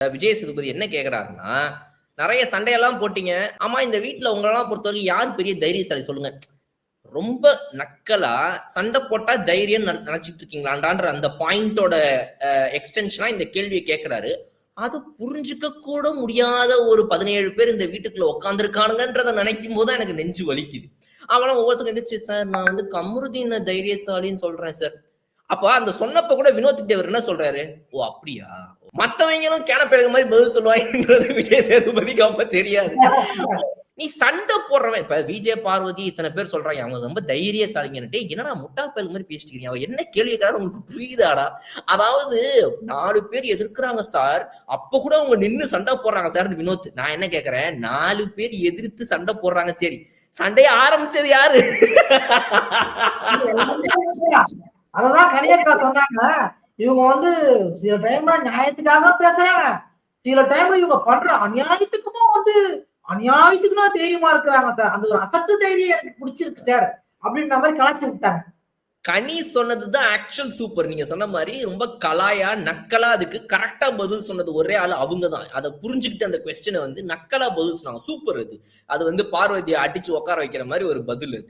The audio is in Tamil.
விஜய் சேதுபதி என்ன கேக்குறாருன்னா, நெறைய சண்டையெல்லாம் போட்டீங்க. ஆமா இந்த வீட்ல உங்களலாம் பொறுத்தவரைக்கும் யார் பெரிய தைரியசாலி சொல்லுங்க? ரொம்ப நக்கலா சண்டை போட்டா தைரியம் நெனச்சுட்டு இருக்கீங்களாடான்ற அந்த பாயிண்டோட எக்ஸ்டென்ஷனா இந்த கேள்விய கேட்கிறாரு. அது புரிஞ்சுக்க கூட முடியாத ஒரு 17 பேர் இந்த வீட்டுக்குள்ள உட்கார்ந்திருக்கானுங்கன்றத நினைக்கும்போது தான் எனக்கு நெஞ்சு வலிக்குது. அவன்லாம் ஒவ்வொருத்தரும் எந்திரிச்சு, "சார் நான் வந்து கமருதீன தைரியசாலின்னு சொல்றேன் சார்." அப்ப அந்த சொன்னப்ப கூட வினோத் தேவர் என்ன சொல்றாரு? "ஓ அப்படியா?" மத்தவங்களும் கேனப்பேக மாதிரி பதில் சொல்லுவாங்கன்றது விஜய் சேதுபதிக்கு அப்ப தெரியாது. நீ சண்டை போடுறவன் இப்ப விஜய் பார்வதி இத்தனை பேர் சொல்றாங்க அவங்க ரொம்ப தைரியசாலிங்கன்னு. டேய் என்னடா முட்டா பயல் மாதிரி பேசிட்டு இருக்கீங்க. அவன் என்ன கேள்வி கேட்கறாரு உங்களுக்கு புரியுதாடா? அதாவது 4 பேர் எதிர்க்கிறாங்க சார். அப்ப கூட அவங்க நின்னு சண்டை போடுறாங்க சார் வினோத். நான் என்ன கேட்கிறேன் 4 பேர் எதிர்த்து சண்டை போடுறாங்க சரி. சண்டையை ஆரம்பிச்சது யாரு? அததான் கனியக்கா சொன்னாங்க. இவங்க வந்து சில டைம்ல நியாயத்துக்காக பேசுறாங்க. சில டைம்ல இவங்க பண்ற அநியாயத்துக்குமும் வந்து அநியாயத்துக்குன்னா தைரியமா இருக்கிறாங்க சார். அந்த ஒரு அசட்டு தைரியம் எனக்கு பிடிச்சிருக்கு சார். அப்படின்ற மாதிரி கலாச்சி விட்டாங்க. கனி சொன்னதுதான் ஆக்சுவல் சூப்பர். நீங்க சொன்ன மாதிரி ரொம்ப கலாயா, நக்கலா அதுக்கு கரெக்டா பதில் சொன்னது ஒரே ஆளு அவங்க தான். அதை புரிஞ்சுக்கிட்டு அந்த கொஸ்டினை வந்து நக்கலா பதில் சொன்னாங்க. சூப்பர் அது. அது வந்து பார்வதியை அடிச்சு உட்கார வைக்கிற மாதிரி ஒரு பதில் அது.